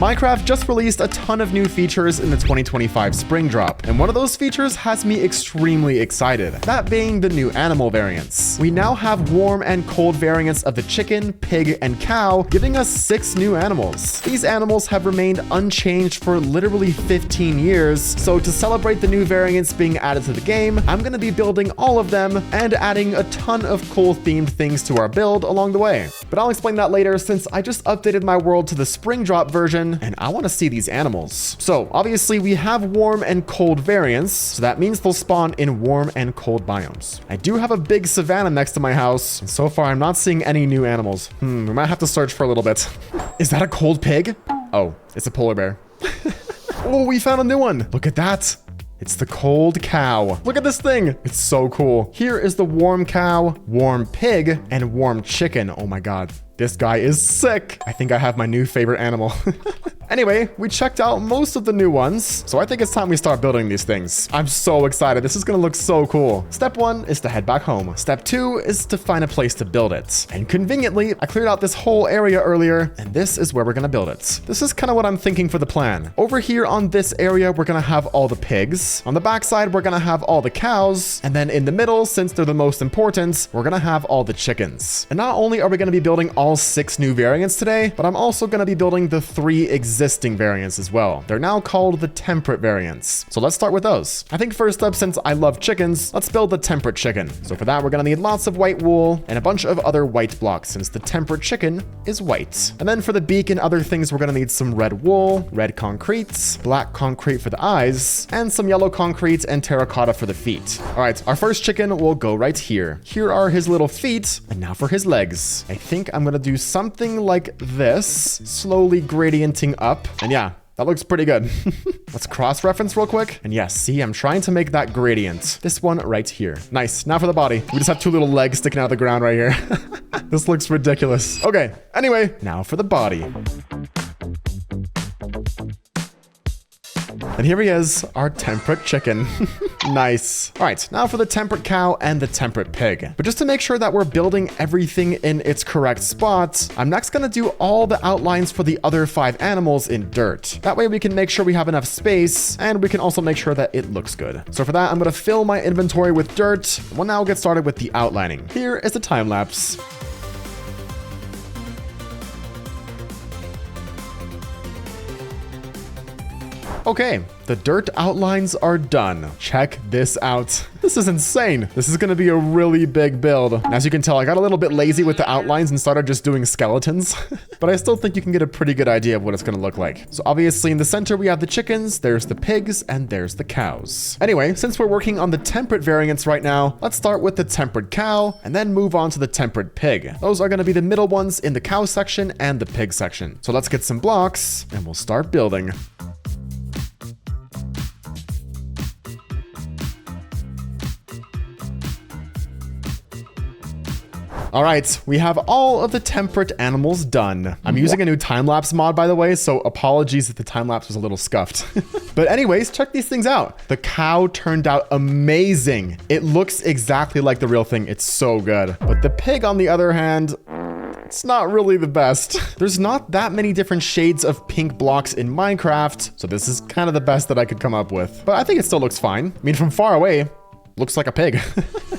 Minecraft just released a ton of new features in the 2025 spring drop, and one of those features has me extremely excited, that being the new animal variants. We now have warm and cold variants of the chicken, pig, and cow, giving us 6 new animals. These animals have remained unchanged for literally 15 years, so to celebrate the new variants being added to the game, I'm going to be building all of them and adding a ton of cool themed things to our build along the way. But I'll explain that later since I just updated my world to the spring drop version and I want to see these animals. So obviously we have warm and cold variants, so that means they'll spawn in warm and cold biomes. I do have a big savanna next to my house, and so far I'm not seeing any new animals. We might have to search for a little bit. Is that a cold pig? Oh, it's a polar bear. Oh, we found a new one. Look at that. It's the cold cow. Look at this thing. It's so cool. Here is the warm cow, warm pig, and warm chicken. Oh my God. This guy is sick. I think I have my new favorite animal. Anyway, we checked out most of the new ones, so I think it's time we start building these things. I'm so excited. This is gonna look so cool. Step 1 is to head back home. Step 2 is to find a place to build it. And conveniently, I cleared out this whole area earlier, and this is where we're gonna build it. This is kind of what I'm thinking for the plan. Over here on this area, we're gonna have all the pigs. On the backside, we're gonna have all the cows. And then in the middle, since they're the most important, we're gonna have all the chickens. And not only are we gonna be building all 6 new variants today, but I'm also gonna be building the 3 existing variants as well. They're now called the temperate variants. So let's start with those. I think first up, since I love chickens, let's build the temperate chicken. So for that, we're gonna need lots of white wool and a bunch of other white blocks since the temperate chicken is white. And then for the beak and other things, we're gonna need some red wool, red concrete, black concrete for the eyes, and some yellow concrete and terracotta for the feet. All right, our first chicken will go right here. Here are his little feet, and now for his legs. I think I'm gonna do something like this, slowly gradienting up. And yeah, that looks pretty good. Let's cross-reference real quick. And yes, see, I'm trying to make that gradient. This one right here. Nice. Now for the body. We just have 2 little legs sticking out of the ground right here. This looks ridiculous. Okay, anyway, now for the body. And here he is, our temperate chicken. Nice. All right, now for the temperate cow and the temperate pig. But just to make sure that we're building everything in its correct spot, I'm next gonna do all the outlines for the other 5 animals in dirt. That way we can make sure we have enough space, and we can also make sure that it looks good. So for that, I'm gonna fill my inventory with dirt. We'll now get started with the outlining. Here is the time lapse. Okay, the dirt outlines are done. Check this out. This is insane. This is gonna be a really big build. And as you can tell, I got a little bit lazy with the outlines and started just doing skeletons. But I still think you can get a pretty good idea of what it's gonna look like. So obviously in the center, we have the chickens, there's the pigs, and there's the cows. Anyway, since we're working on the temperate variants right now, let's start with the temperate cow and then move on to the temperate pig. Those are gonna be the middle ones in the cow section and the pig section. So let's get some blocks and we'll start building. All right, we have all of the temperate animals done. I'm using a new time-lapse mod, by the way, so apologies if the time-lapse was a little scuffed. But anyways, check these things out. The cow turned out amazing. It looks exactly like the real thing. It's so good. But the pig, on the other hand, it's not really the best. There's not that many different shades of pink blocks in Minecraft, so this is kind of the best that I could come up with. But I think it still looks fine. I mean, from far away, looks like a pig.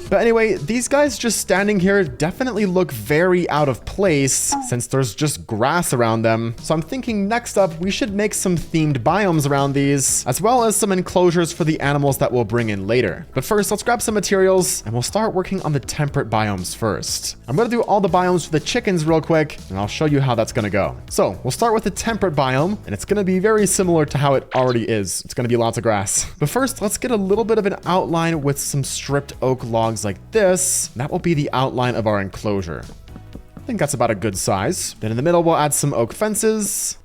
But anyway, these guys just standing here definitely look very out of place since there's just grass around them. So I'm thinking next up, we should make some themed biomes around these, as well as some enclosures for the animals that we'll bring in later. But first, let's grab some materials and we'll start working on the temperate biomes first. I'm gonna do all the biomes for the chickens real quick, and I'll show you how that's gonna go. So we'll start with the temperate biome, and it's gonna be very similar to how it already is. It's gonna be lots of grass. But first, let's get a little bit of an outline with some stripped oak logs like this. That will be the outline of our enclosure. I think that's about a good size. Then in the middle, we'll add some oak fences.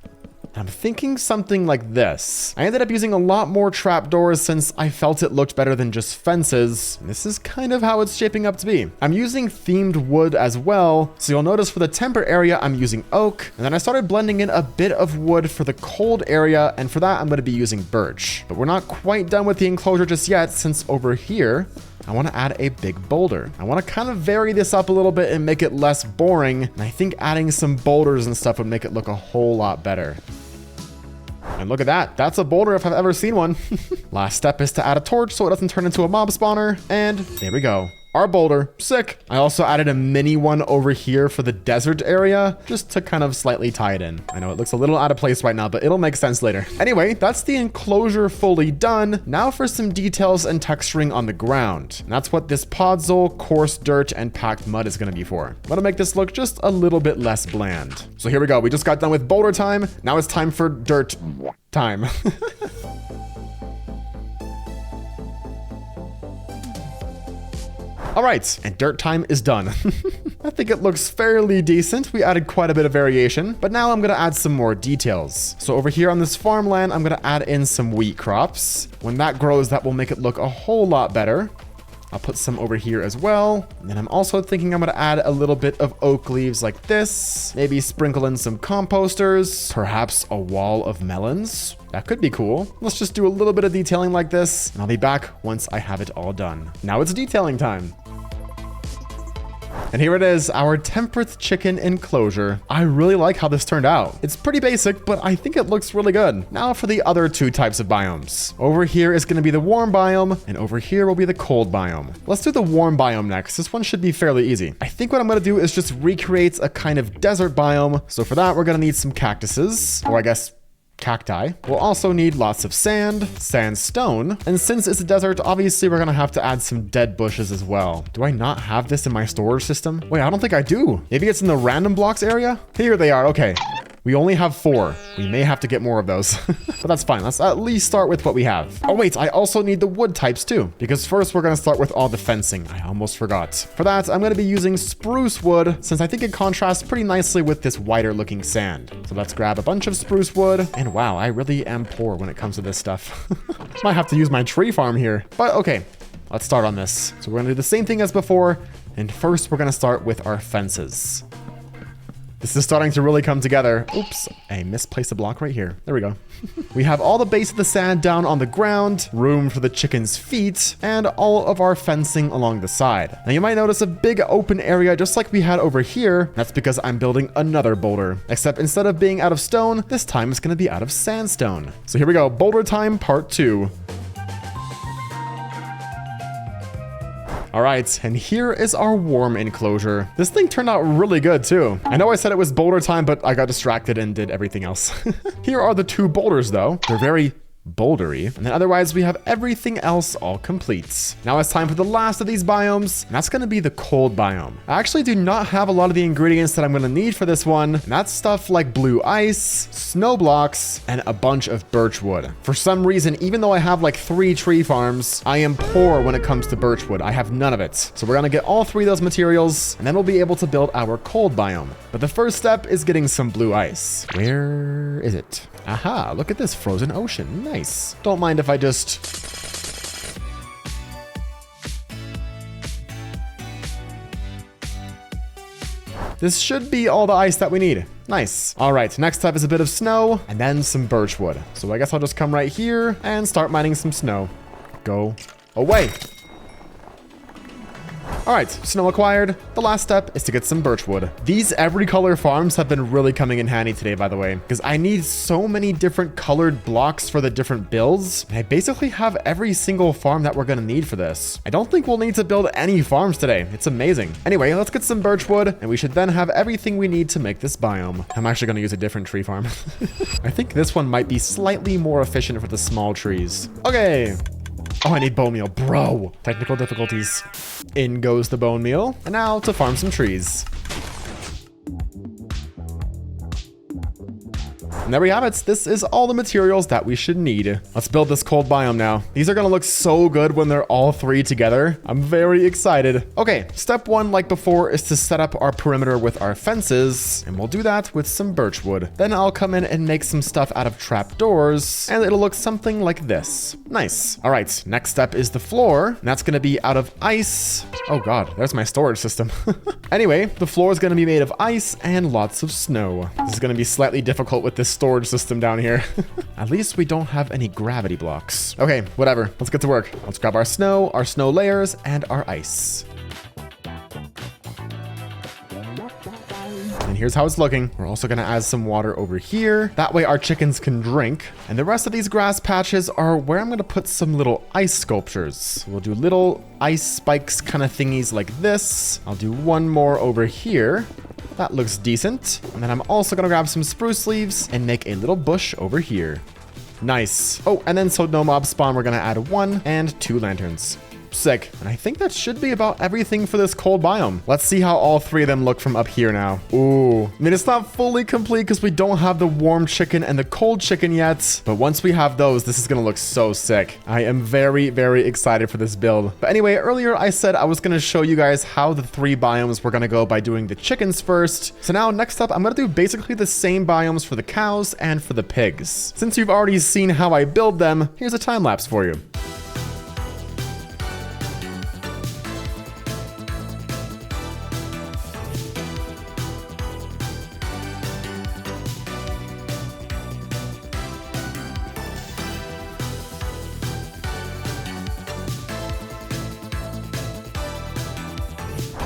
I'm thinking something like this. I ended up using a lot more trapdoors since I felt it looked better than just fences. This is kind of how it's shaping up to be. I'm using themed wood as well. So you'll notice for the temperate area, I'm using oak. And then I started blending in a bit of wood for the cold area. And for that, I'm going to be using birch. But we're not quite done with the enclosure just yet, since over here, I want to add a big boulder. I want to kind of vary this up a little bit and make it less boring. And I think adding some boulders and stuff would make it look a whole lot better. And look at that. That's a boulder if I've ever seen one. Last step is to add a torch so it doesn't turn into a mob spawner. And there we go. Our boulder. Sick. I also added a mini one over here for the desert area, just to kind of slightly tie it in. I know it looks a little out of place right now, but it'll make sense later. Anyway, that's the enclosure fully done. Now for some details and texturing on the ground. And that's what this podzol, coarse dirt, and packed mud is going to be for. I'm going to make this look just a little bit less bland. So here we go. We just got done with boulder time. Now it's time for dirt time. All right, and dirt time is done. I think it looks fairly decent. We added quite a bit of variation, but now I'm gonna add some more details. So over here on this farmland, I'm gonna add in some wheat crops. When that grows, that will make it look a whole lot better. I'll put some over here as well. And then I'm also thinking I'm gonna add a little bit of oak leaves like this. Maybe sprinkle in some composters, perhaps a wall of melons. That could be cool. Let's just do a little bit of detailing like this, and I'll be back once I have it all done. Now it's detailing time. And here it is, our temperate chicken enclosure. I really like how this turned out. It's pretty basic, but I think it looks really good. Now for the other two types of biomes. Over here is going to be the warm biome, and over here will be the cold biome. Let's do the warm biome next. This one should be fairly easy. I think what I'm going to do is just recreate a kind of desert biome. So for that, we're going to need some cactuses, or I guess cacti. We'll also need lots of sand, sandstone, and since it's a desert, obviously we're gonna have to add some dead bushes as well. Do I not have this in my storage system? Wait, I don't think I do. Maybe it's in the random blocks area? Here they are, okay. We only have 4. We may have to get more of those, but that's fine. Let's at least start with what we have. Oh wait, I also need the wood types too, because first we're gonna start with all the fencing. I almost forgot. For that, I'm gonna be using spruce wood, since I think it contrasts pretty nicely with this whiter looking sand. So let's grab a bunch of spruce wood, and wow, I really am poor when it comes to this stuff. Might have to use my tree farm here, but okay. Let's start on this. So we're gonna do the same thing as before, and first we're gonna start with our fences. This is starting to really come together. Oops, I misplaced a block right here. There we go. We have all the base of the sand down on the ground, room for the chicken's feet, and all of our fencing along the side. Now you might notice a big open area just like we had over here. That's because I'm building another boulder. Except instead of being out of stone, this time it's gonna be out of sandstone. So here we go, boulder time part 2. All right, and here is our warm enclosure. This thing turned out really good too. I know I said it was boulder time, but I got distracted and did everything else. Here are the 2 boulders though. They're very bouldery. And then otherwise we have everything else all complete. Now it's time for the last of these biomes, and that's gonna be the cold biome. I actually do not have a lot of the ingredients that I'm gonna need for this one, and that's stuff like blue ice, snow blocks, and a bunch of birch wood. For some reason, even though I have like 3 tree farms, I am poor when it comes to birch wood. I have none of it. So we're gonna get all 3 of those materials, and then we'll be able to build our cold biome. But the first step is getting some blue ice. Where is it? Aha, look at this frozen ocean. Nice. Don't mind if I just... This should be all the ice that we need. Nice. All right, next up is a bit of snow and then some birch wood. So I guess I'll just come right here and start mining some snow. Go away. All right, snow acquired. The last step is to get some birch wood. These every color farms have been really coming in handy today, by the way, because I need so many different colored blocks for the different builds. And I basically have every single farm that we're gonna need for this. I don't think we'll need to build any farms today. It's amazing. Anyway, let's get some birch wood, and we should then have everything we need to make this biome. I'm actually gonna use a different tree farm. I think this one might be slightly more efficient for the small trees. Okay. Oh, I need bone meal, bro. Technical difficulties. In goes the bone meal. And now to farm some trees. And there we have it. This is all the materials that we should need. Let's build this cold biome now. These are gonna look so good when they're all 3 together. I'm very excited. Okay, step 1, like before, is to set up our perimeter with our fences. And we'll do that with some birch wood. Then I'll come in and make some stuff out of trapdoors. And it'll look something like this. Nice. All right, next step is the floor. And that's gonna be out of ice. Oh God, there's my storage system. Anyway, the floor is gonna be made of ice and lots of snow. This is gonna be slightly difficult with this storage system down here. At least we don't have any gravity blocks. Okay, whatever. Let's get to work. Let's grab our snow layers, and our ice. And And here's how it's looking. We're also going to add some water over here. That way our chickens can drink. And the rest of these grass patches are where I'm going to put some little ice sculptures. We'll do little ice spikes kind of thingies like this. I'll do one more over here. That looks decent. And then I'm also going to grab some spruce leaves and make a little bush over here. Nice. Oh, and then so no mob spawn, we're going to add 1 and 2 lanterns. Sick. And I think that should be about everything for this cold biome. Let's see how all 3 of them look from up here now. Ooh. I mean, it's not fully complete because we don't have the warm chicken and the cold chicken yet. But once we have those, this is going to look so sick. I am very, very excited for this build. But anyway, earlier I said I was going to show you guys how the 3 biomes were going to go by doing the chickens first. So now next up, I'm going to do basically the same biomes for the cows and for the pigs. Since you've already seen how I build them, here's a time lapse for you.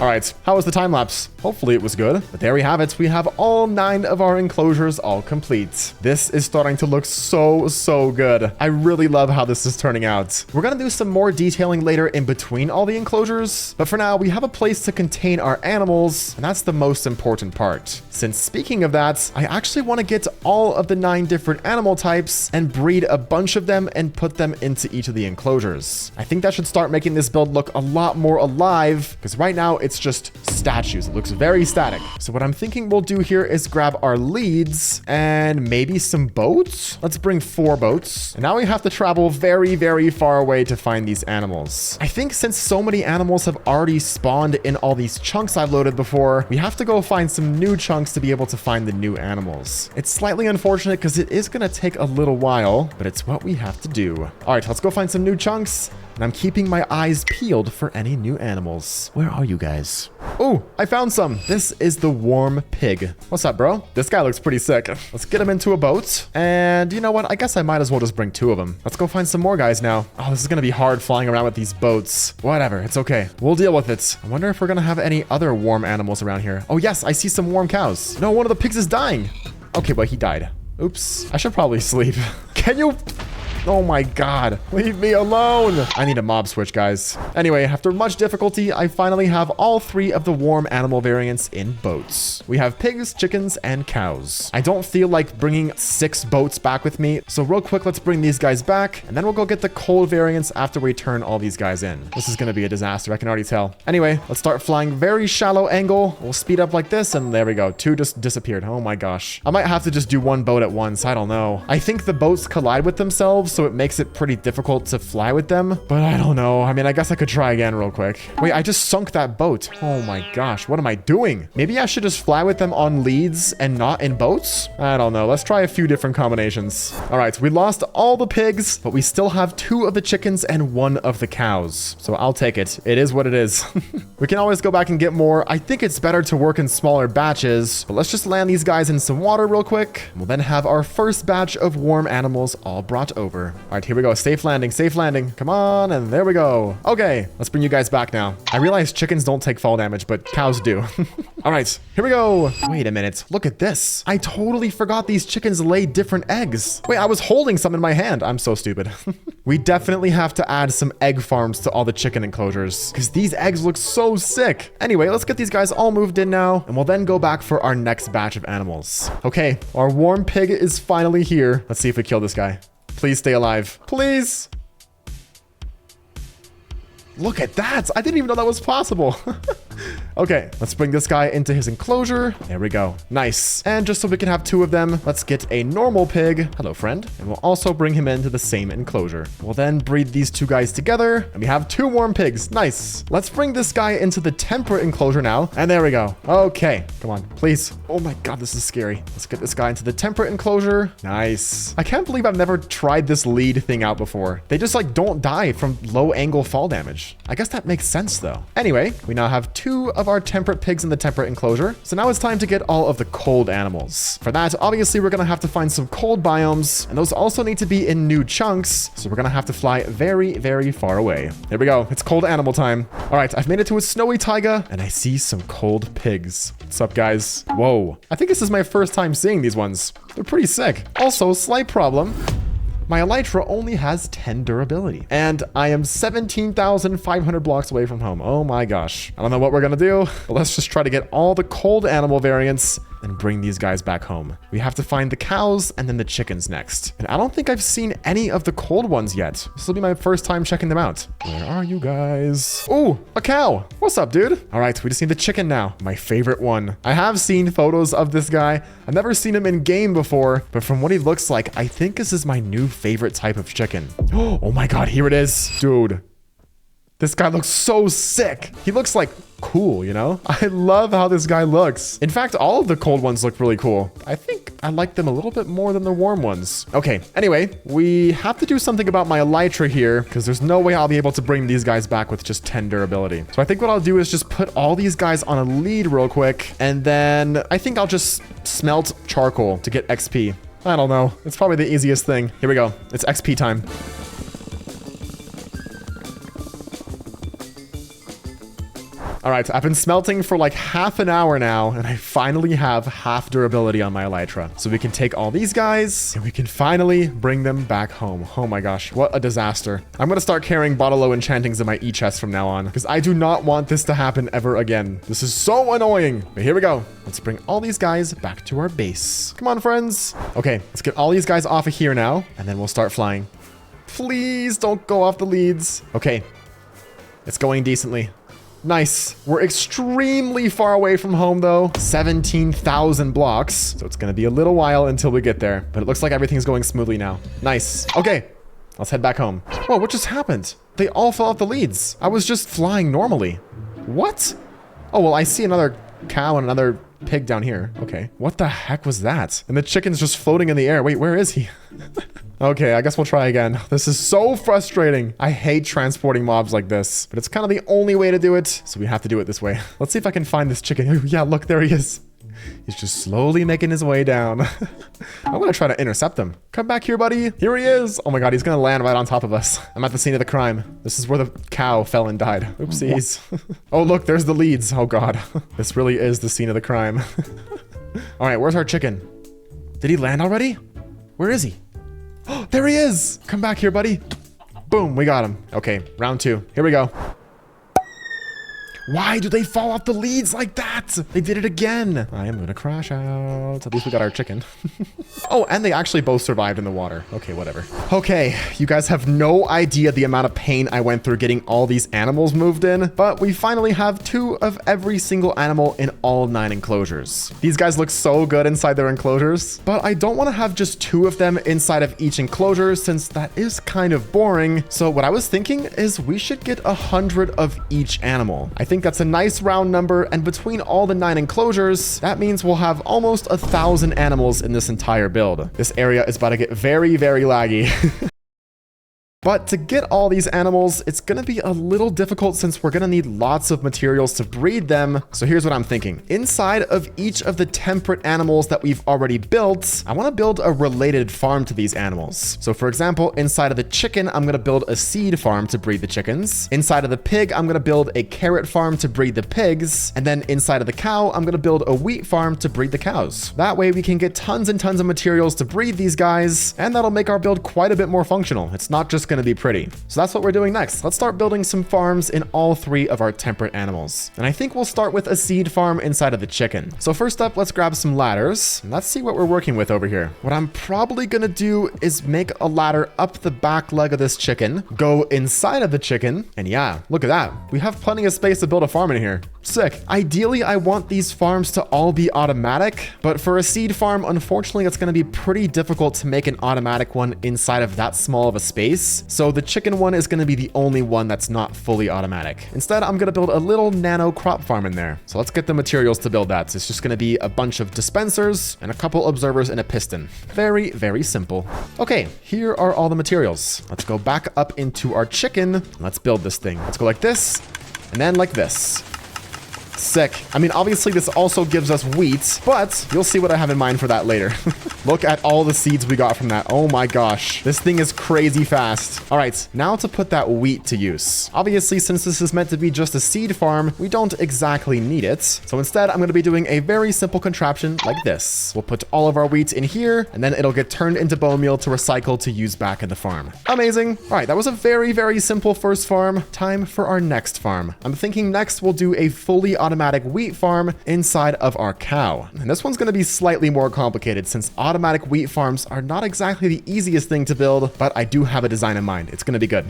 All right, how was the time lapse? Hopefully it was good. But there we have it. We have all 9 of our enclosures all complete. This is starting to look so good. I really love how this is turning out. We're gonna do some more detailing later in between all the enclosures. But for now, we have a place to contain our animals, and that's the most important part. Since speaking of that, I actually want to get all of the 9 different animal types and breed a bunch of them and put them into each of the enclosures. I think that should start making this build look a lot more alive, because right now it's just statues. It looks very static. So what I'm thinking we'll do here is grab our leads and maybe some boats. Let's bring 4 boats. And now we have to travel very far away to find these animals. I think since so many animals have already spawned in all these chunks I've loaded before, we have to go find some new chunks to be able to find the new animals. It's slightly unfortunate because it is going to take a little while, but it's what we have to do. All right, let's go find some new chunks. And I'm keeping my eyes peeled for any new animals. Where are you guys? Oh, I found some. This is the warm pig. What's up, bro? This guy looks pretty sick. Let's get him into a boat. And you know what? I guess I might as well just bring 2 of them. Let's go find some more guys now. Oh, this is going to be hard flying around with these boats. Whatever. It's okay. We'll deal with it. I wonder if we're going to have any other warm animals around here. Oh, yes. I see some warm cows. No, one of the pigs is dying. Okay, but he died. Oops. I should probably sleep. Can you... Oh my god. Leave me alone. I need a mob switch, guys. Anyway, after much difficulty, I finally have all 3 of the warm animal variants in boats. We have pigs, chickens, and cows. I don't feel like bringing 6 boats back with me, so real quick, let's bring these guys back, and then we'll go get the cold variants after we turn all these guys in. This is gonna be a disaster, I can already tell. Anyway, let's start flying very shallow angle. We'll speed up like this, and there we go. 2 just disappeared. Oh my gosh. I might have to just do 1 boat at once. I don't know. I think the boats collide with themselves, so it makes it pretty difficult to fly with them. But I don't know. I mean, I guess I could try again real quick. Wait, I just sunk that boat. Oh my gosh, what am I doing? Maybe I should just fly with them on leads and not in boats? I don't know. Let's try a few different combinations. All right, we lost all the pigs, but we still have 2 of the chickens and 1 of the cows. So I'll take it. It is what it is. We can always go back and get more. I think it's better to work in smaller batches, but let's just land these guys in some water real quick. We'll then have our first batch of warm animals all brought over. All right, here we go. Safe landing, safe landing. Come on, and there we go. Okay, let's bring you guys back now. I realize chickens don't take fall damage, but cows do. All right, here we go. Wait a minute. Look at this. I totally forgot these chickens lay different eggs. Wait, I was holding some in my hand. I'm so stupid. We definitely have to add some egg farms to all the chicken enclosures because these eggs look so sick. Anyway, let's get these guys all moved in now, and we'll then go back for our next batch of animals. Okay, our warm pig is finally here. Let's see if we kill this guy. Please stay alive. Please. Look at that. I didn't even know that was possible. Okay, let's bring this guy into his enclosure. There we go. Nice. And just so we can have 2 of them, let's get a normal pig. Hello, friend. And we'll also bring him into the same enclosure. We'll then breed these 2 guys together, and we have 2 warm pigs. Nice. Let's bring this guy into the temperate enclosure now. And there we go. Okay, come on, please. Oh my god, this is scary. Let's get this guy into the temperate enclosure. Nice. I can't believe I've never tried this lead thing out before. They just like don't die from low angle fall damage. I guess that makes sense though. Anyway, we now have 2 of our temperate pigs in the temperate enclosure. So now it's time to get all of the cold animals. For that, obviously, we're going to have to find some cold biomes, and those also need to be in new chunks. So we're going to have to fly very, very far away. Here we go. It's cold animal time. All right, I've made it to a snowy taiga, and I see some cold pigs. What's up, guys? Whoa. I think this is my first time seeing these ones. They're pretty sick. Also, slight problem. My elytra only has 10 durability, and I am 17,500 blocks away from home. Oh my gosh. I don't know what we're gonna do, but let's just try to get all the cold animal variants and bring these guys back home. We have to find the cows and then the chickens next. And I don't think I've seen any of the cold ones yet. This will be my first time checking them out. Where are you guys? Ooh, a cow. What's up, dude? All right, we just need the chicken now. My favorite one. I have seen photos of this guy. I've never seen him in game before, but from what he looks like, I think this is my new favorite type of chicken. Oh my God, here it is. Dude, this guy looks so sick. He looks like cool, you know? I love how this guy looks. In fact, all of the cold ones look really cool. I think I like them a little bit more than the warm ones. Okay, anyway, we have to do something about my elytra here because there's no way I'll be able to bring these guys back with just 10 durability. So I think what I'll do is just put all these guys on a lead real quick, and then I think I'll just smelt charcoal to get XP. I don't know. It's probably the easiest thing. Here we go. It's XP time. All right, I've been smelting for like half an hour now, and I finally have half durability on my elytra. So we can take all these guys, and we can finally bring them back home. Oh my gosh, what a disaster. I'm gonna start carrying Bottle-O enchantings in my E-chest from now on, because I do not want this to happen ever again. This is so annoying. But here we go. Let's bring all these guys back to our base. Come on, friends. Okay, let's get all these guys off of here now, and then we'll start flying. Please don't go off the leads. Okay, it's going decently. Nice. We're extremely far away from home, though. 17,000 blocks. So it's going to be a little while until we get there. But it looks like everything's going smoothly now. Nice. Okay. Let's head back home. Whoa, what just happened? They all fell off the leads. I was just flying normally. What? Oh, well, I see another cow and another pig down here. Okay. What the heck was that? And the chicken's just floating in the air. Wait, where is he? Okay, I guess we'll try again. This is so frustrating. I hate transporting mobs like this, but it's kind of the only way to do it, so we have to do it this way. Let's see if I can find this chicken. Ooh, yeah, look, there he is. He's just slowly making his way down. I'm gonna try to intercept him. Come back here, buddy. Here he is. Oh my God, he's gonna land right on top of us. I'm at the scene of the crime. This is where the cow fell and died. Oopsies. Oh, look, there's the leads. Oh God. This really is the scene of the crime. All right, where's our chicken? Did he land already? Where is he? Oh, there he is. Come back here, buddy. Boom, we got him. Okay, round 2. Here we go. Why do they fall off the leads like that? They did it again. I am gonna crash out. At least we got our chicken. Oh, and they actually both survived in the water. Okay, whatever. Okay, you guys have no idea the amount of pain I went through getting all these animals moved in, but we finally have 2 of every single animal in all 9 enclosures. These guys look so good inside their enclosures, but I don't want to have just 2 of them inside of each enclosure since that is kind of boring. So what I was thinking is we should get 100 of each animal. I think that's a nice round number, and between all the 9 enclosures, that means we'll have almost 1,000 animals in this entire build. This area is about to get very, very laggy. But to get all these animals, it's gonna be a little difficult since we're gonna need lots of materials to breed them. So here's what I'm thinking. Inside of each of the temperate animals that we've already built, I wanna build a related farm to these animals. So for example, inside of the chicken, I'm gonna build a seed farm to breed the chickens. Inside of the pig, I'm gonna build a carrot farm to breed the pigs. And then inside of the cow, I'm gonna build a wheat farm to breed the cows. That way we can get tons and tons of materials to breed these guys, and that'll make our build quite a bit more functional. It's not just going to be pretty. So that's what we're doing next. Let's start building some farms in all 3 of our temperate animals. And I think we'll start with a seed farm inside of the chicken. So first up, let's grab some ladders. And let's see what we're working with over here. What I'm probably going to do is make a ladder up the back leg of this chicken, go inside of the chicken, and yeah, look at that. We have plenty of space to build a farm in here. Sick. Ideally, I want these farms to all be automatic, but for a seed farm, unfortunately, it's going to be pretty difficult to make an automatic one inside of that small of a space. So the chicken one is going to be the only one that's not fully automatic. Instead, I'm going to build a little nano crop farm in there. So let's get the materials to build that. It's just going to be a bunch of dispensers and a couple observers and a piston. Very, very simple. Okay, here are all the materials. Let's go back up into our chicken. Let's build this thing. Let's go like this, and then like this. Sick. I mean, obviously this also gives us wheat, but you'll see what I have in mind for that later. Look at all the seeds we got from that. Oh my gosh. This thing is crazy fast. All right, now to put that wheat to use. Obviously, since this is meant to be just a seed farm, we don't exactly need it. So instead, I'm going to be doing a very simple contraption like this. We'll put all of our wheat in here, and then it'll get turned into bone meal to recycle to use back in the farm. Amazing. All right, that was a very, very simple first farm. Time for our next farm. I'm thinking next we'll do a fully automatic wheat farm inside of our cow. And this one's going to be slightly more complicated since automatic wheat farms are not exactly the easiest thing to build, but I do have a design in mind. It's going to be good.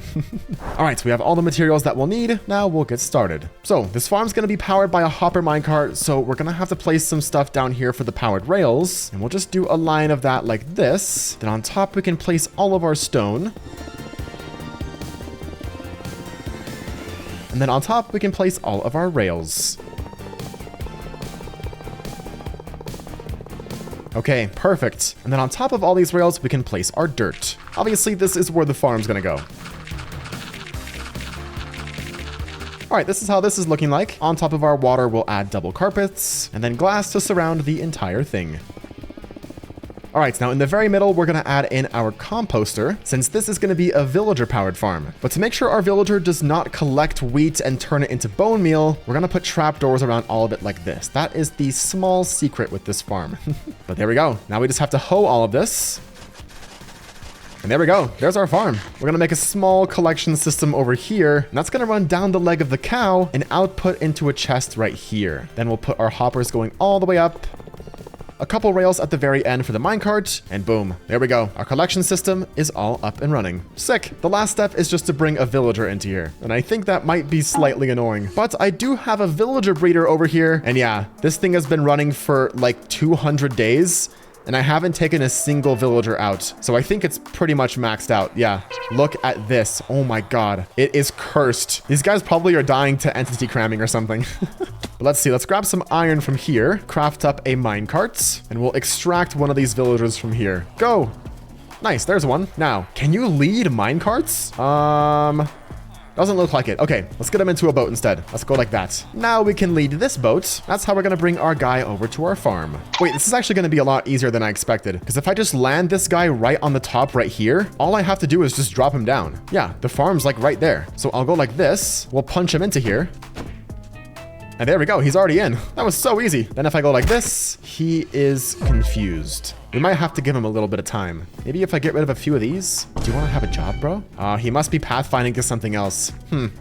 All right, so we have all the materials that we'll need. Now we'll get started. So this farm's going to be powered by a hopper minecart, so we're going to have to place some stuff down here for the powered rails, and we'll just do a line of that like this. Then on top we can place all of our stone. And then on top we can place all of our rails. Okay, perfect. And then on top of all these rails, we can place our dirt. Obviously, this is where the farm's gonna go. All right, this is how this is looking like. On top of our water, we'll add double carpets and then glass to surround the entire thing. All right, now in the very middle, we're gonna add in our composter since this is gonna be a villager powered farm. But to make sure our villager does not collect wheat and turn it into bone meal, we're gonna put trapdoors around all of it like this. That is the small secret with this farm. But there we go. Now we just have to hoe all of this. And there we go. There's our farm. We're going to make a small collection system over here. And that's going to run down the leg of the cow and output into a chest right here. Then we'll put our hoppers going all the way up. A couple rails at the very end for the minecart, and boom, there we go. Our collection system is all up and running. Sick. The last step is just to bring a villager into here, and I think that might be slightly annoying, but I do have a villager breeder over here, and yeah, this thing has been running for like 200 days, and I haven't taken a single villager out. So I think it's pretty much maxed out. Yeah, look at this. Oh my God, it is cursed. These guys probably are dying to entity cramming or something. But let's see, let's grab some iron from here, craft up a minecart, and we'll extract one of these villagers from here. Go. Nice, there's one. Now, can you lead minecarts? Doesn't look like it. Okay, let's get him into a boat instead. Let's go like that. Now we can lead this boat. That's how we're going to bring our guy over to our farm. Wait, this is actually going to be a lot easier than I expected. Because if I just land this guy right on the top right here, all I have to do is just drop him down. Yeah, the farm's like right there. So I'll go like this. We'll punch him into here. And there we go. He's already in. That was so easy. Then if I go like this, he is confused. We might have to give him a little bit of time. Maybe if I get rid of a few of these. Do you want to have a job, bro? He must be pathfinding to something else.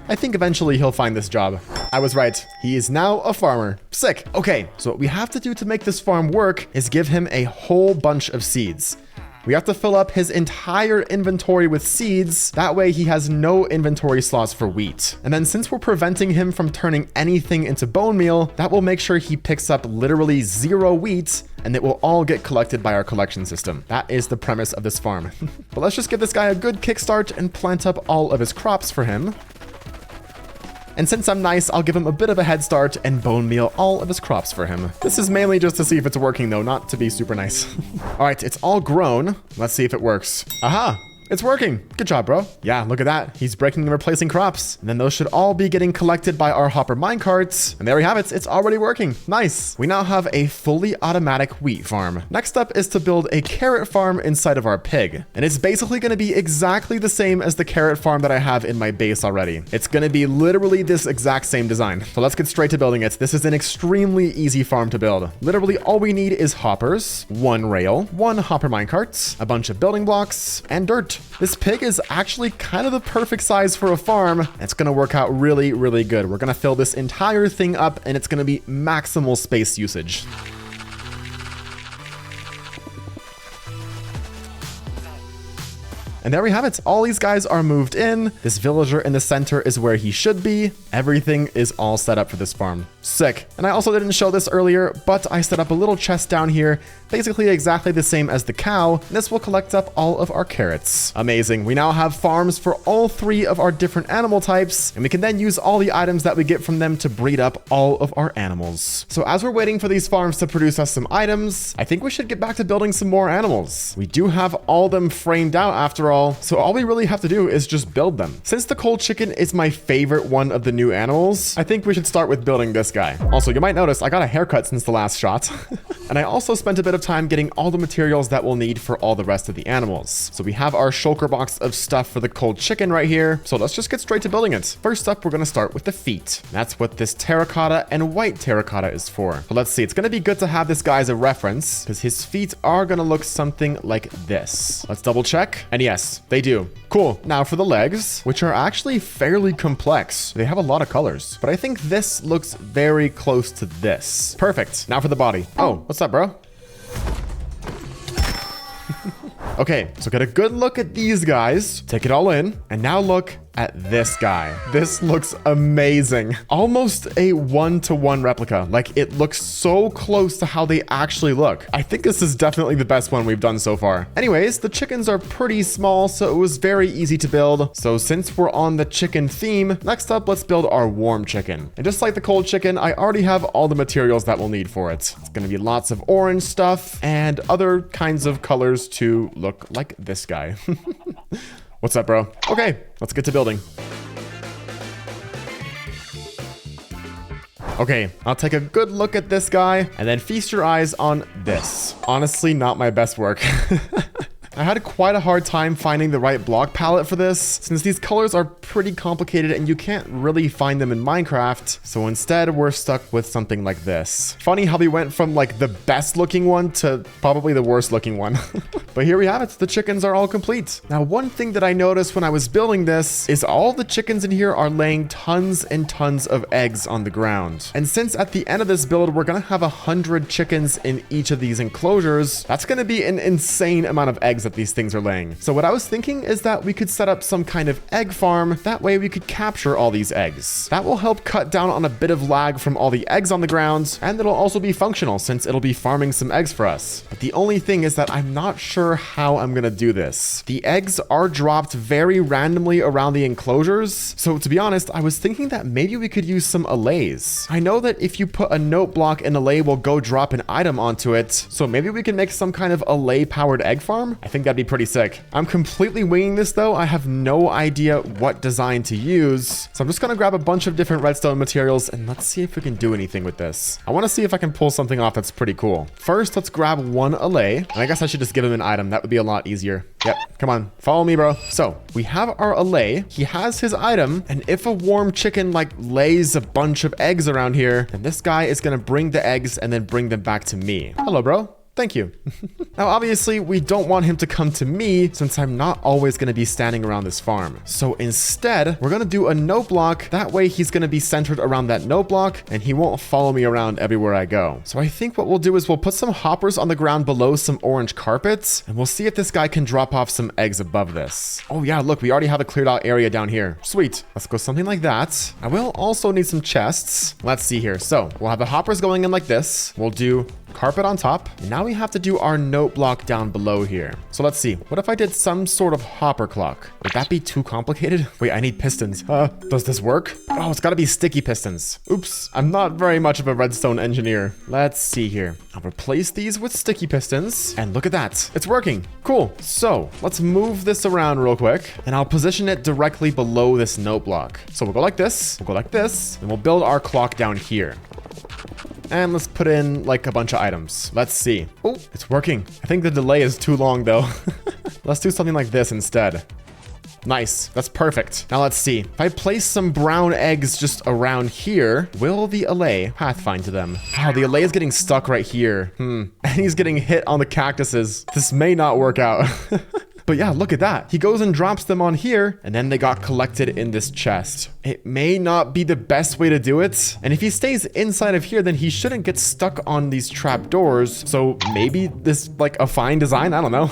I think eventually he'll find this job. I was right. He is now a farmer. Sick. Okay, so what we have to do to make this farm work is give him a whole bunch of seeds. We have to fill up his entire inventory with seeds. That way he has no inventory slots for wheat. And then since we're preventing him from turning anything into bone meal, that will make sure he picks up literally 0 wheat and it will all get collected by our collection system. That is the premise of this farm. But let's just give this guy a good kickstart and plant up all of his crops for him. And since I'm nice, I'll give him a bit of a head start and bone meal all of his crops for him. This is mainly just to see if it's working though, not to be super nice. All right, it's all grown. Let's see if it works. Aha! It's working. Good job, bro. Yeah, look at that. He's breaking and replacing crops. And then those should all be getting collected by our hopper minecarts. And there we have it. It's already working. Nice. We now have a fully automatic wheat farm. Next up is to build a carrot farm inside of our pig. And it's basically going to be exactly the same as the carrot farm that I have in my base already. It's going to be literally this exact same design. So let's get straight to building it. This is an extremely easy farm to build. Literally all we need is hoppers, 1 rail, 1 hopper minecart, a bunch of building blocks, and dirt. This pig is actually kind of the perfect size for a farm. It's going to work out really, really good. We're going to fill this entire thing up and it's going to be maximal space usage. And there we have it. All these guys are moved in. This villager in the center is where he should be. Everything is all set up for this farm. Sick. And I also didn't show this earlier, but I set up a little chest down here, basically exactly the same as the cow. This will collect up all of our carrots. Amazing. We now have farms for all 3 of our different animal types, and we can then use all the items that we get from them to breed up all of our animals. So as we're waiting for these farms to produce us some items, I think we should get back to building some more animals. We do have all them framed out after after all. So all we really have to do is just build them. Since the cold chicken is my favorite one of the new animals, I think we should start with building this guy. Also, you might notice I got a haircut since the last shot. And I also spent a bit of time getting all the materials that we'll need for all the rest of the animals. So we have our shulker box of stuff for the cold chicken right here. So let's just get straight to building it. First up, we're going to start with the feet. That's what this terracotta and white terracotta is for. But let's see, it's going to be good to have this guy as a reference because his feet are going to look something like this. Let's double check. And yes, they do. Cool. Now for the legs, which are actually fairly complex. They have a lot of colors, but I think this looks very close to this. Perfect. Now for the body. Oh, what's up, bro? Okay, so get a good look at these guys. Take it all in. And now look at this guy. This looks amazing. Almost a 1-to-1 replica. Like, it looks so close to how they actually look. I think this is definitely the best one we've done so far. Anyways, the chickens are pretty small, so it was very easy to build. So since we're on the chicken theme, next up, let's build our warm chicken. And just like the cold chicken, I already have all the materials that we'll need for it. It's gonna be lots of orange stuff and other kinds of colors to look like this guy. What's up, bro? Okay, let's get to building. Okay, I'll take a good look at this guy and then feast your eyes on this. Honestly, not my best work. I had quite a hard time finding the right block palette for this, since these colors are pretty complicated and you can't really find them in Minecraft. So instead, we're stuck with something like this. Funny how we went from like the best looking one to probably the worst looking one. But here we have it. The chickens are all complete. Now, one thing that I noticed when I was building this is all the chickens in here are laying tons and tons of eggs on the ground. And since at the end of this build, we're gonna have 100 chickens in each of these enclosures, that's gonna be an insane amount of eggs that these things are laying. So what I was thinking is that we could set up some kind of egg farm. That way we could capture all these eggs. That will help cut down on a bit of lag from all the eggs on the ground, and it'll also be functional since it'll be farming some eggs for us. But the only thing is that I'm not sure how I'm gonna do this. The eggs are dropped very randomly around the enclosures. So to be honest, I was thinking that maybe we could use some allays. I know that if you put a note block, an allay will go drop an item onto it. So maybe we can make some kind of allay powered egg farm. I think that'd be pretty sick. I'm completely winging this though. I have no idea what design to use. So I'm just gonna grab a bunch of different redstone materials and let's see if we can do anything with this. I wanna see if I can pull something off that's pretty cool. First, let's grab one allay. And I guess I should just give him an item. That would be a lot easier. Yep, come on, follow me, bro. So we have our allay. He has his item. And if a warm chicken like lays a bunch of eggs around here, then this guy is gonna bring the eggs and then bring them back to me. Hello, bro. Thank you. Now, obviously, we don't want him to come to me since I'm not always going to be standing around this farm. So instead, we're going to do a note block. That way, he's going to be centered around that note block and he won't follow me around everywhere I go. So I think what we'll do is we'll put some hoppers on the ground below some orange carpets and we'll see if this guy can drop off some eggs above this. Oh yeah, look, we already have a cleared out area down here. Sweet. Let's go something like that. I will also need some chests. Let's see here. So we'll have the hoppers going in like this. We'll do carpet on top. And now we have to do our note block down below here. So let's see. What if I did some sort of hopper clock? Would that be too complicated? Wait, I need pistons. Does this work? Oh, it's gotta be sticky pistons. Oops. I'm not very much of a redstone engineer. Let's see here. I'll replace these with sticky pistons. And look at that. It's working. Cool. So let's move this around real quick. And I'll position it directly below this note block. So we'll go like this. We'll go like this. And we'll build our clock down here. And let's put in like a bunch of items. Let's see. Oh, it's working. I think the delay is too long though. Let's do something like this instead. Nice. That's perfect. Now let's see. If I place some brown eggs just around here, will the allay pathfind to them? Wow, the allay is getting stuck right here. And he's getting hit on the cactuses. This may not work out. But yeah, look at that. He goes and drops them on here, and then they got collected in this chest. It may not be the best way to do it. And if he stays inside of here, then he shouldn't get stuck on these trap doors. So maybe this like a fine design? I don't know.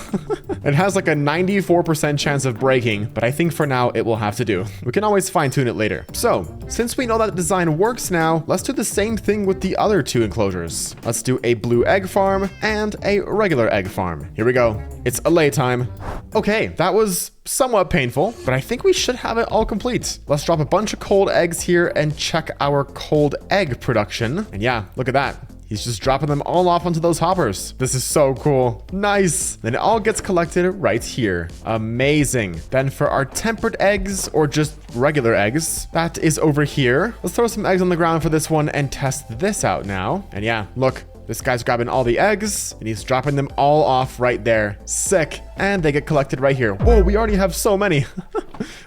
It has like a 94% chance of breaking, but I think for now it will have to do. We can always fine tune it later. So since we know that design works now, let's do the same thing with the other two enclosures. Let's do a blue egg farm and a regular egg farm. Here we go. It's allay time. Okay, that was somewhat painful, but I think we should have it all complete. Let's drop a bunch of cold eggs here and check our cold egg production. And yeah, look at that. He's just dropping them all off onto those hoppers. This is so cool. Nice. Then it all gets collected right here. Amazing. Then for our tempered eggs, or just regular eggs, that is over here. Let's throw some eggs on the ground for this one and test this out now. And yeah, look. This guy's grabbing all the eggs, and he's dropping them all off right there. Sick. And they get collected right here. Whoa, we already have so many.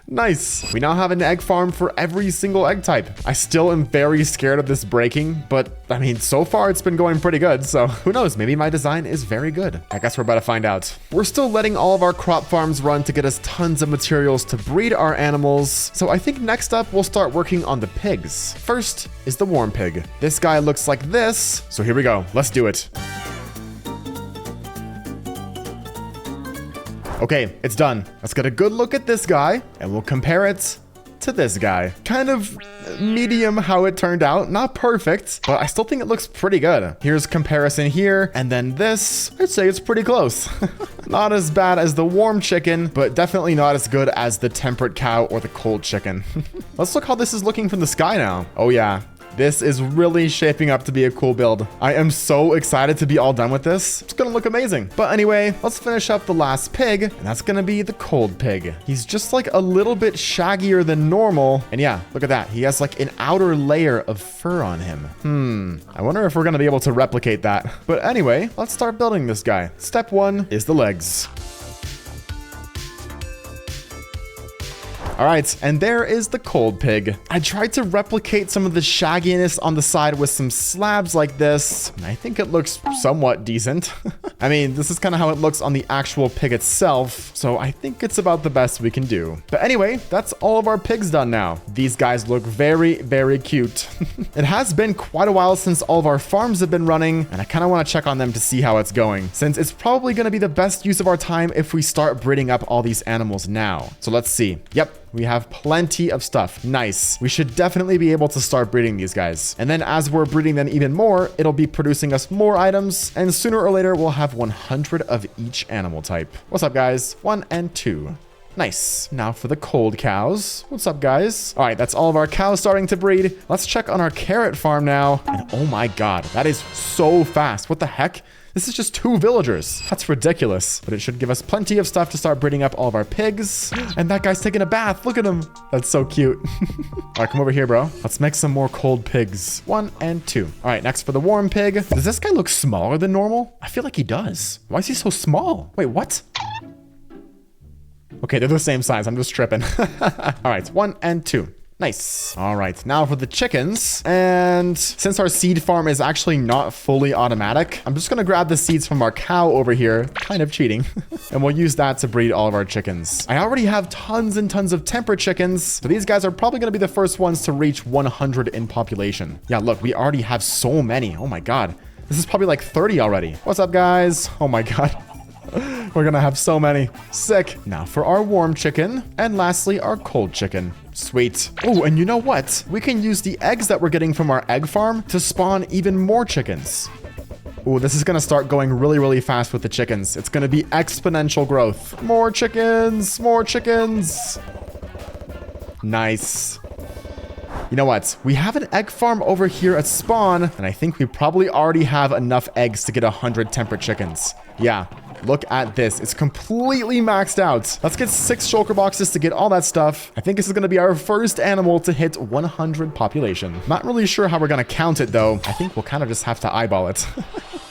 Nice. We now have an egg farm for every single egg type. I still am very scared of this breaking, but I mean, so far it's been going pretty good. So who knows? Maybe my design is very good. I guess we're about to find out. We're still letting all of our crop farms run to get us tons of materials to breed our animals. So I think next up, we'll start working on the pigs. First is the warm pig. This guy looks like this. So here we go. Let's do it. Okay, it's done. Let's get a good look at this guy, and we'll compare it to this guy. Kind of medium how it turned out. Not perfect, but I still think it looks pretty good. Here's comparison here, and then this. I'd say it's pretty close. Not as bad as the warm chicken, but definitely not as good as the temperate cow or the cold chicken. Let's look how this is looking from the sky now. Oh yeah. This is really shaping up to be a cool build. I am so excited to be all done with this. It's gonna look amazing. But anyway, let's finish up the last pig, and that's gonna be the cold pig. He's just like a little bit shaggier than normal. And yeah, look at that. He has like an outer layer of fur on him. I wonder if we're gonna be able to replicate that. But anyway, let's start building this guy. Step 1 is the legs. All right, and there is the cold pig. I tried to replicate some of the shagginess on the side with some slabs like this, and I think it looks somewhat decent. I mean, this is kind of how it looks on the actual pig itself, so I think it's about the best we can do. But anyway, that's all of our pigs done now. These guys look very, very cute. It has been quite a while since all of our farms have been running, and I kind of want to check on them to see how it's going, since it's probably going to be the best use of our time if we start breeding up all these animals now. So let's see. Yep. We have plenty of stuff. Nice. We should definitely be able to start breeding these guys. And then as we're breeding them even more, it'll be producing us more items. And sooner or later, we'll have 100 of each animal type. What's up, guys? 1 and 2. Nice. Now for the cold cows. What's up, guys? All right, that's all of our cows starting to breed. Let's check on our carrot farm now. And oh my God, that is so fast. What the heck? This is just 2 villagers. That's ridiculous. But it should give us plenty of stuff to start breeding up all of our pigs. And that guy's taking a bath. Look at him. That's so cute. All right, come over here, bro. Let's make some more cold pigs. 1 and 2. All right, next for the warm pig. Does this guy look smaller than normal? I feel like he does. Why is he so small? Wait, what? Okay, they're the same size. I'm just tripping. All right, 1 and 2. Nice. All right, now for the chickens. And since our seed farm is actually not fully automatic, I'm just gonna grab the seeds from our cow over here, kind of cheating, and we'll use that to breed all of our chickens. I already have tons and tons of temperate chickens, so these guys are probably gonna be the first ones to reach 100 in population. Yeah, look, we already have so many. Oh my God. This is probably like 30 already. What's up, guys? Oh my God. We're gonna have so many. Sick. Now for our warm chicken, and lastly, our cold chicken. Sweet. Oh, and you know what? We can use the eggs that we're getting from our egg farm to spawn even more chickens. Oh, this is gonna start going really, really fast with the chickens. It's gonna be exponential growth. More chickens, more chickens. Nice. You know what? We have an egg farm over here at spawn, and I think we probably already have enough eggs to get 100 temperate chickens. Yeah. Look at this. It's completely maxed out. Let's get 6 shulker boxes to get all that stuff. I think this is going to be our first animal to hit 100 population. Not really sure how we're going to count it, though. I think we'll kind of just have to eyeball it.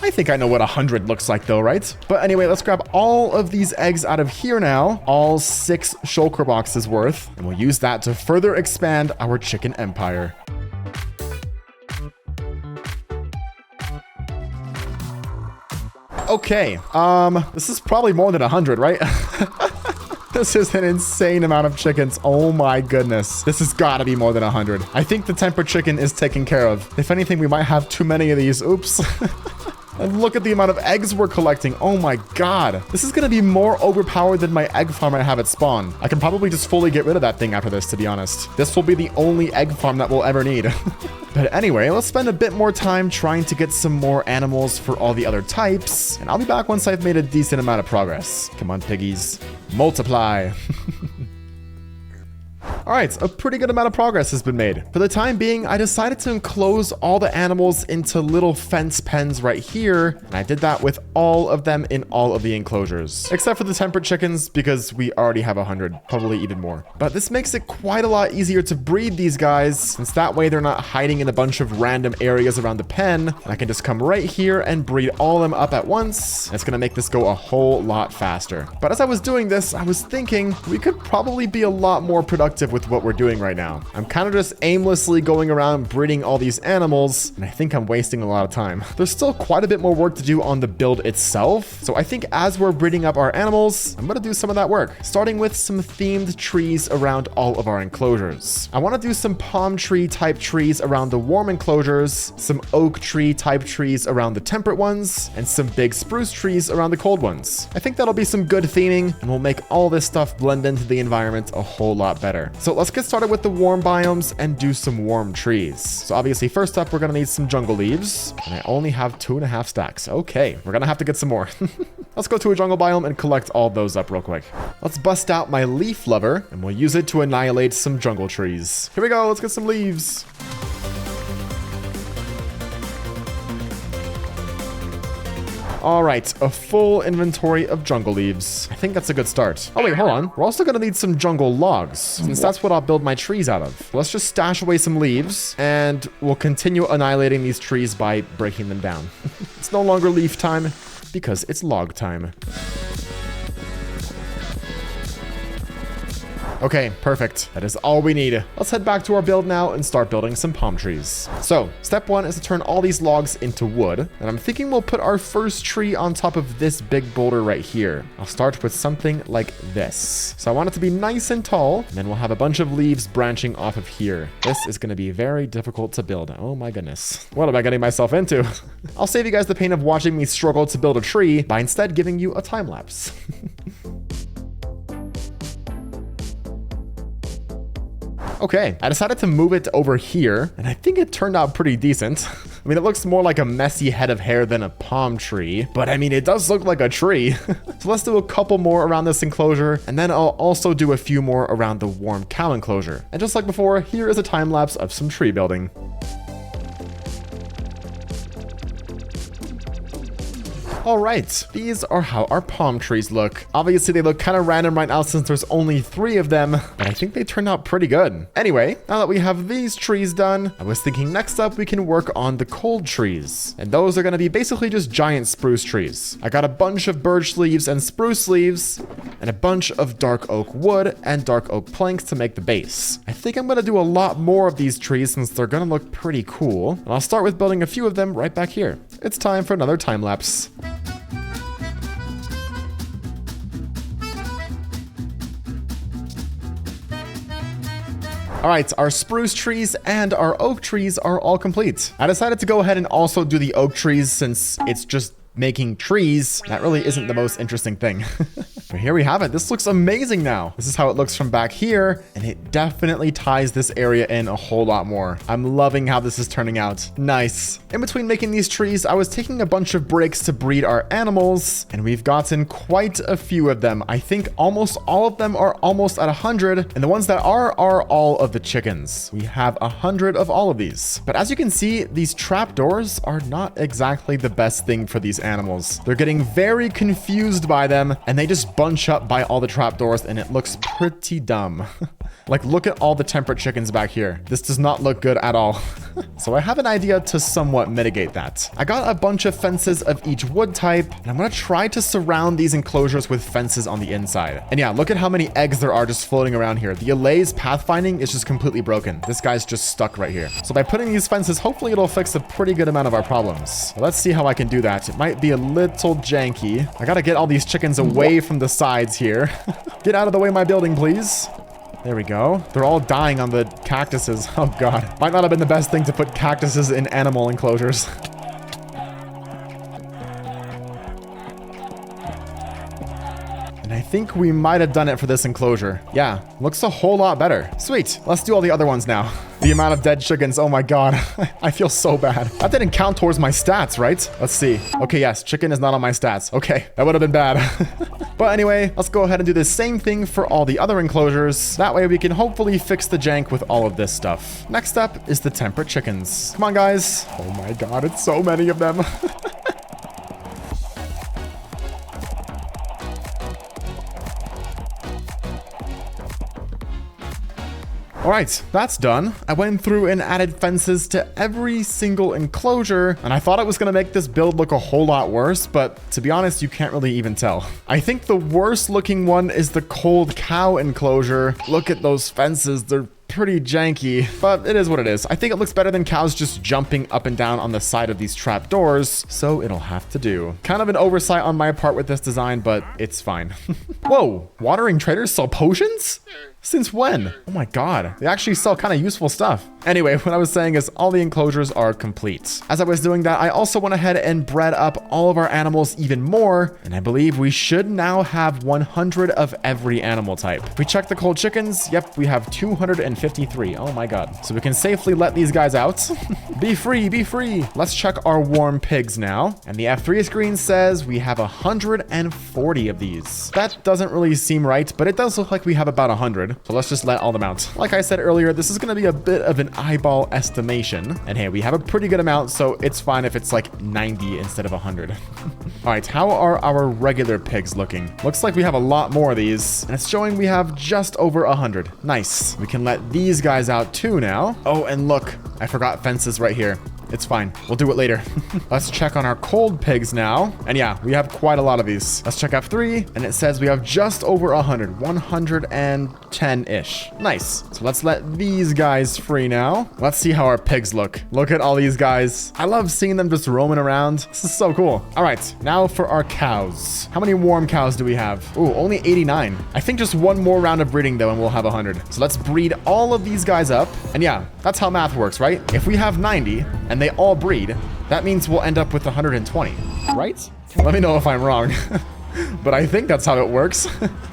I think I know what 100 looks like, though, right? But anyway, let's grab all of these eggs out of here now. All 6 shulker boxes worth. And we'll use that to further expand our chicken empire. Okay, this is probably more than 100, right? This is an insane amount of chickens. Oh my goodness. This has got to be more than 100. I think the tempered chicken is taken care of. If anything, we might have too many of these. Oops. And look at the amount of eggs we're collecting. Oh my God. This is going to be more overpowered than my egg farm I have at spawn. I can probably just fully get rid of that thing after this, to be honest. This will be the only egg farm that we'll ever need. But anyway, let's spend a bit more time trying to get some more animals for all the other types. And I'll be back once I've made a decent amount of progress. Come on, piggies. Multiply. All right, a pretty good amount of progress has been made. For the time being, I decided to enclose all the animals into little fence pens right here, and I did that with all of them in all of the enclosures, except for the temperate chickens because we already have 100, probably even more. But this makes it quite a lot easier to breed these guys, since that way they're not hiding in a bunch of random areas around the pen. And I can just come right here and breed all of them up at once. It's gonna make this go a whole lot faster. But as I was doing this, I was thinking we could probably be a lot more productive with what we're doing right now. I'm kind of just aimlessly going around breeding all these animals, and I think I'm wasting a lot of time. There's still quite a bit more work to do on the build itself, so I think as we're breeding up our animals, I'm gonna do some of that work, starting with some themed trees around all of our enclosures. I want to do some palm tree type trees around the warm enclosures, some oak tree type trees around the temperate ones, and some big spruce trees around the cold ones. I think that'll be some good theming, and will make all this stuff blend into the environment a whole lot better. So let's get started with the warm biomes and do some warm trees. So obviously first up, we're gonna need some jungle leaves, and I only have 2.5 stacks. Okay, we're gonna have to get some more. Let's go to a jungle biome and collect all those up real quick. Let's bust out my leaf lover, and we'll use it to annihilate some jungle trees. Here we go, let's get some leaves. All right, a full inventory of jungle leaves. I think that's a good start. Oh wait, hold on. We're also gonna need some jungle logs, since that's what I'll build my trees out of. Let's just stash away some leaves, and we'll continue annihilating these trees by breaking them down. It's no longer leaf time, because it's log time. Okay, perfect. That is all we need. Let's head back to our build now and start building some palm trees. So, step 1 is to turn all these logs into wood. And I'm thinking we'll put our first tree on top of this big boulder right here. I'll start with something like this. So I want it to be nice and tall, and then we'll have a bunch of leaves branching off of here. This is going to be very difficult to build. Oh my goodness. What am I getting myself into? I'll save you guys the pain of watching me struggle to build a tree by instead giving you a time lapse. Okay, I decided to move it over here, and I think it turned out pretty decent. I mean, it looks more like a messy head of hair than a palm tree, but I mean, it does look like a tree. So let's do a couple more around this enclosure, and then I'll also do a few more around the warm cow enclosure. And just like before, here is a time lapse of some tree building. All right, these are how our palm trees look. Obviously, they look kind of random right now since there's only 3 of them, but I think they turned out pretty good. Anyway, now that we have these trees done, I was thinking next up we can work on the cold trees. And those are going to be basically just giant spruce trees. I got a bunch of birch leaves and spruce leaves, and a bunch of dark oak wood and dark oak planks to make the base. I think I'm going to do a lot more of these trees since they're going to look pretty cool. And I'll start with building a few of them right back here. It's time for another time lapse. All right, our spruce trees and our oak trees are all complete. I decided to go ahead and also do the oak trees since it's just making trees. That really isn't the most interesting thing. But here we have it. This looks amazing now. This is how it looks from back here, and it definitely ties this area in a whole lot more. I'm loving how this is turning out. Nice. In between making these trees, I was taking a bunch of breaks to breed our animals, and we've gotten quite a few of them. I think almost all of them are almost at 100, and the ones that are all of the chickens. We have 100 of all of these. But as you can see, these trapdoors are not exactly the best thing for these animals. They're getting very confused by them, and they just bunch up by all the trapdoors, and it looks pretty dumb. Like, look at all the temperate chickens back here. This does not look good at all. So I have an idea to somewhat mitigate that. I got a bunch of fences of each wood type, and I'm gonna try to surround these enclosures with fences on the inside. And yeah, look at how many eggs there are just floating around here. The Alay's pathfinding is just completely broken. This guy's just stuck right here. So by putting these fences, hopefully it'll fix a pretty good amount of our problems. Well, let's see how I can do that. It might be a little janky. I gotta get all these chickens away from the sides here. Get out of the way of my building, please. There we go. They're all dying on the cactuses. Oh god. Might not have been the best thing to put cactuses in animal enclosures. And I think we might have done it for this enclosure. Yeah, looks a whole lot better. Sweet. Let's do all the other ones now. The amount of dead chickens, oh my god. I feel so bad. That didn't count towards my stats, right? Let's see. Okay, yes, chicken is not on my stats. Okay, that would have been bad. But anyway, let's go ahead and do the same thing for all the other enclosures. That way we can hopefully fix the jank with all of this stuff. Next up is the temperate chickens. Come on, guys. Oh my god, it's so many of them. Alright, that's done. I went through and added fences to every single enclosure, and I thought it was going to make this build look a whole lot worse, but to be honest, you can't really even tell. I think the worst looking one is the cold cow enclosure. Look at those fences, they're pretty janky, but it is what it is. I think it looks better than cows just jumping up and down on the side of these trapdoors, so it'll have to do. Kind of an oversight on my part with this design, but it's fine. Whoa, watering traders sell potions? Since when? Oh my god, they actually sell kind of useful stuff. Anyway, what I was saying is all the enclosures are complete. As I was doing that, I also went ahead and bred up all of our animals even more, and I believe we should now have 100 of every animal type. If we check the cold chickens, yep, we have 253. Oh my god. So we can safely let these guys out. Be free, be free. Let's check our warm pigs now. And the F3 screen says we have 140 of these. That doesn't really seem right, but it does look like we have about 100. So let's just let all them out. Like I said earlier, this is going to be a bit of an eyeball estimation. And hey, we have a pretty good amount, so it's fine if it's like 90 instead of 100. All right, how are our regular pigs looking? Looks like we have a lot more of these, and it's showing we have just over 100. Nice. We can let these guys out too now. Oh, and look, I forgot fences right here. It's fine. We'll do it later. Let's check on our cold pigs now. And yeah, we have quite a lot of these. Let's check F3, and it says we have just over 100. 110-ish. Nice. So let's let these guys free now. Let's see how our pigs look. Look at all these guys. I love seeing them just roaming around. This is so cool. All right, now for our cows. How many warm cows do we have? Ooh, only 89. I think just one more round of breeding though, and we'll have 100. So let's breed all of these guys up. And yeah, that's how math works, right? If we have 90 and they all breed, that means we'll end up with 120, right? Let me know if I'm wrong. But I think that's how it works.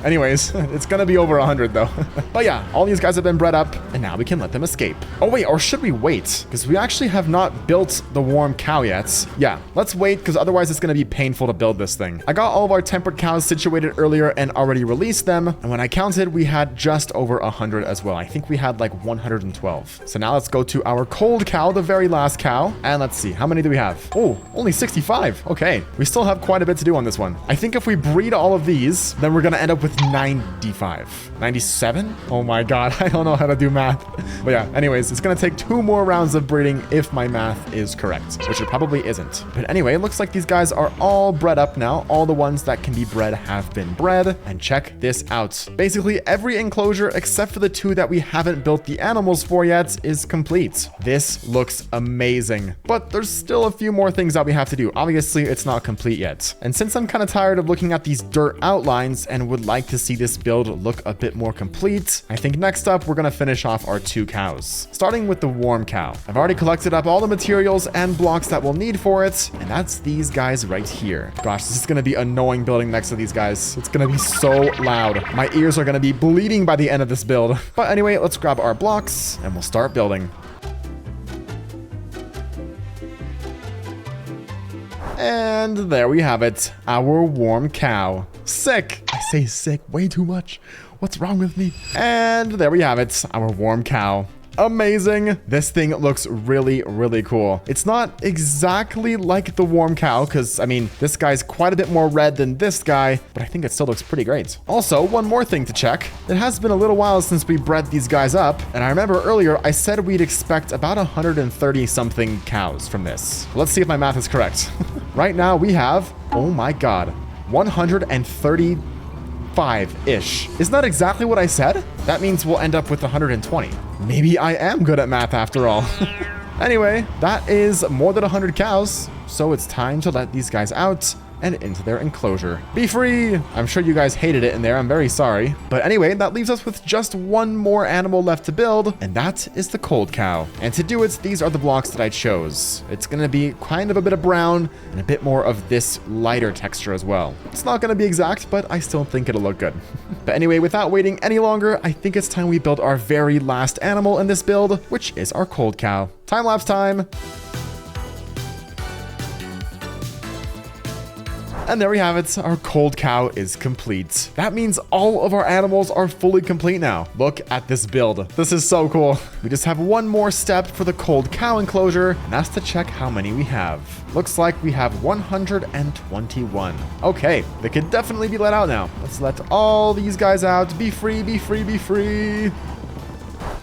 Anyways, it's gonna be over 100 though. But yeah, all these guys have been bred up, and now we can let them escape. Oh wait, or should we wait? Because we actually have not built the warm cow yet. Yeah, let's wait, because otherwise it's gonna be painful to build this thing. I got all of our tempered cows situated earlier and already released them, and when I counted, we had just over 100 as well. I think we had like 112. So now let's go to our cold cow, the very last cow, and let's see, how many do we have? Oh, only 65. Okay, we still have quite a bit to do on this one. I think if we breed all of these, then we're gonna end up with 95. 97? Oh my god, I don't know how to do math. But yeah, anyways, it's gonna take 2 more rounds of breeding if my math is correct, which it probably isn't. But anyway, it looks like these guys are all bred up now. All the ones that can be bred have been bred. And check this out. Basically, every enclosure except for the 2 that we haven't built the animals for yet is complete. This looks amazing. But there's still a few more things that we have to do. Obviously, it's not complete yet. And since I'm kind of tired of looking at these dirt outlines and would like to see this build look a bit more complete, I think next up we're gonna finish off our 2 cows. Starting with the warm cow. I've already collected up all the materials and blocks that we'll need for it, and that's these guys right here. Gosh, this is gonna be annoying building next to these guys. It's gonna be so loud. My ears are gonna be bleeding by the end of this build. But anyway, let's grab our blocks and we'll start building. And there we have it, our warm cow. Sick. I say sick way too much. What's wrong with me? And there we have it, our warm cow. Amazing. This thing looks really, really cool. It's not exactly like the warm cow because, I mean, this guy's quite a bit more red than this guy, but I think it still looks pretty great. Also, one more thing to check. It has been a little while since we bred these guys up, and I remember earlier I said we'd expect about 130 something cows from this. Let's see if my math is correct. Right now we have, oh my god, 135-ish. Isn't that exactly what I said? That means we'll end up with 120. Maybe I am good at math after all. Anyway, that is more than 100 cows, so it's time to let these guys out and into their enclosure. Be free! I'm sure you guys hated it in there. I'm very sorry. But anyway, that leaves us with just one more animal left to build, and that is the cold cow. And to do it, these are the blocks that I chose. It's going to be kind of a bit of brown and a bit more of this lighter texture as well. It's not going to be exact, but I still think it'll look good. But anyway, without waiting any longer, I think it's time we build our very last animal in this build, which is our cold cow. Time-lapse time! And there we have it, our cold cow is complete. That means all of our animals are fully complete now. Look at this build. This is so cool. We just have one more step for the cold cow enclosure, and that's to check how many we have. Looks like we have 121. Okay, they can definitely be let out now. Let's let all these guys out. Be free, be free, be free.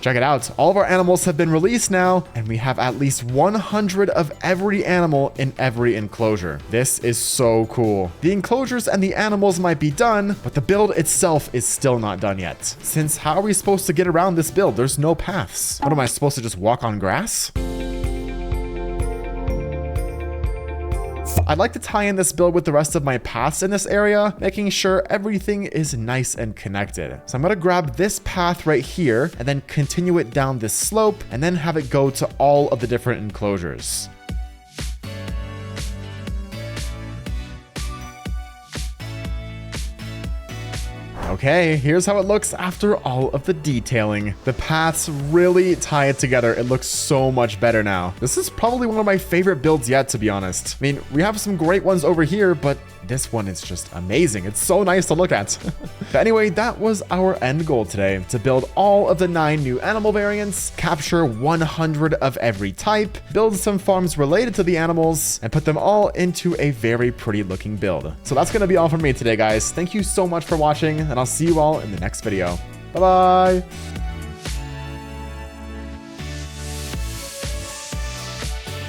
Check it out. All of our animals have been released now, and we have at least 100 of every animal in every enclosure. This is so cool. The enclosures and the animals might be done, but the build itself is still not done yet. Since how are we supposed to get around this build? There's no paths. What am I supposed to just walk on grass? I'd like to tie in this build with the rest of my paths in this area, making sure everything is nice and connected. So I'm going to grab this path right here and then continue it down this slope and then have it go to all of the different enclosures. Okay, here's how it looks after all of the detailing. The paths really tie it together. It looks so much better now. This is probably one of my favorite builds yet, to be honest. I mean, we have some great ones over here, but this one is just amazing. It's so nice to look at. But anyway, that was our end goal today, to build all of the 9 new animal variants, capture 100 of every type, build some farms related to the animals, and put them all into a very pretty looking build. So that's going to be all from me today, guys. Thank you so much for watching, and I'll see you all in the next video. Bye-bye!